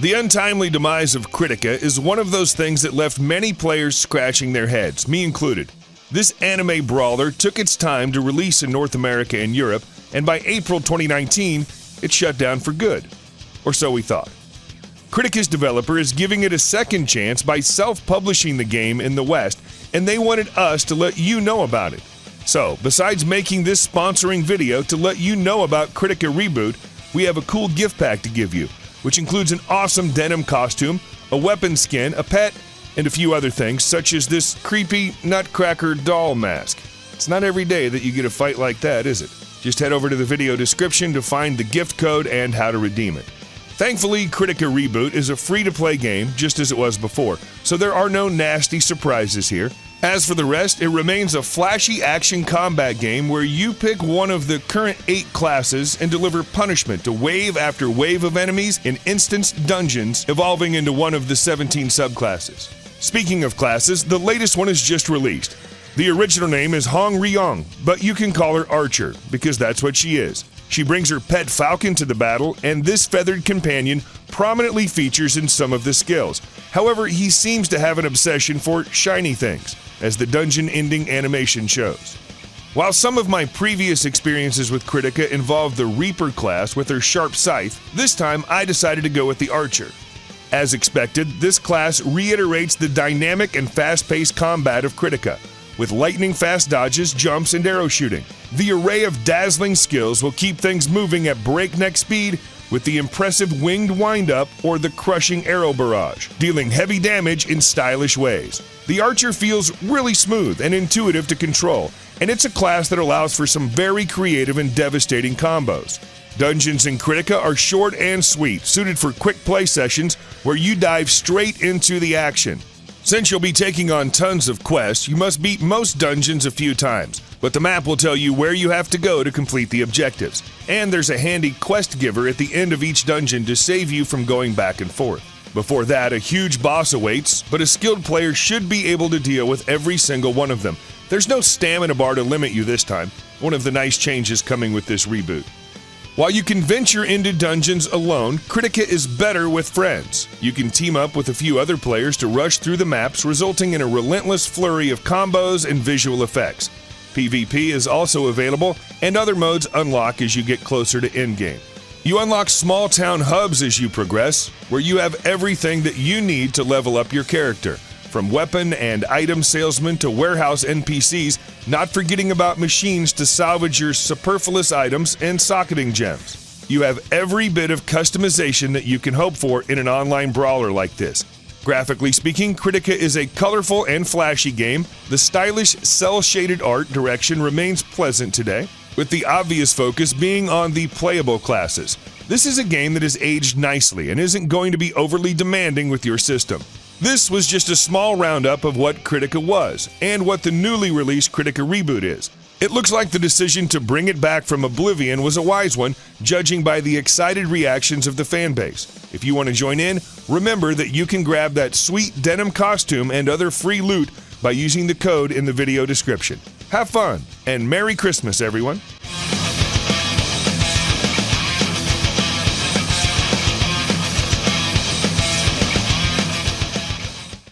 The untimely demise of Kritika is one of those things that left many players scratching their heads, me included. This anime brawler took its time to release in North America and Europe, and by April 2019, it shut down for good. Or so we thought. Kritika's developer is giving it a second chance by self-publishing the game in the West, and they wanted us to let you know about it. So, besides making this sponsoring video to let you know about Kritika Reboot, we have a cool gift pack to give you, which includes an awesome denim costume, a weapon skin, a pet, and a few other things, such as this creepy Nutcracker doll mask. It's not every day that you get a fight like that, is it? Just head over to the video description to find the gift code and how to redeem it. Thankfully, Kritika Reboot is a free-to-play game, just as it was before, so there are no nasty surprises here. As for the rest, it remains a flashy action combat game where you pick one of the current 8 classes and deliver punishment to wave after wave of enemies in instanced dungeons, evolving into one of the 17 subclasses. Speaking of classes, the latest one is just released. The original name is Hong Ryong, but you can call her Archer, because that's what she is. She brings her pet falcon to the battle, and this feathered companion prominently features in some of the skills. However, he seems to have an obsession for shiny things, as the dungeon ending animation shows. While some of my previous experiences with Kritika involved the Reaper class with her sharp scythe, this time I decided to go with the Archer. As expected, this class reiterates the dynamic and fast-paced combat of Kritika, with lightning-fast dodges, jumps, and arrow shooting. The array of dazzling skills will keep things moving at breakneck speed with the impressive winged wind-up or the crushing arrow barrage, dealing heavy damage in stylish ways. The Archer feels really smooth and intuitive to control, and it's a class that allows for some very creative and devastating combos. Dungeons in Kritika are short and sweet, suited for quick play sessions where you dive straight into the action. Since you'll be taking on tons of quests, you must beat most dungeons a few times, but the map will tell you where you have to go to complete the objectives. And there's a handy quest giver at the end of each dungeon to save you from going back and forth. Before that, a huge boss awaits, but a skilled player should be able to deal with every single one of them. There's no stamina bar to limit you this time, one of the nice changes coming with this reboot. While you can venture into dungeons alone, Kritika is better with friends. You can team up with a few other players to rush through the maps, resulting in a relentless flurry of combos and visual effects. PvP is also available, and other modes unlock as you get closer to endgame. You unlock small town hubs as you progress, where you have everything that you need to level up your character, from weapon and item salesmen to warehouse NPCs, not forgetting about machines to salvage your superfluous items and socketing gems. You have every bit of customization that you can hope for in an online brawler like this. Graphically speaking, Kritika is a colorful and flashy game. The stylish, cel-shaded art direction remains pleasant today, with the obvious focus being on the playable classes. This is a game that is aged nicely and isn't going to be overly demanding with your system. This was just a small roundup of what Kritika was, and what the newly released Kritika Reboot is. It looks like the decision to bring it back from Oblivion was a wise one, judging by the excited reactions of the fanbase. If you want to join in, remember that you can grab that sweet denim costume and other free loot by using the code in the video description. Have fun, and Merry Christmas, everyone!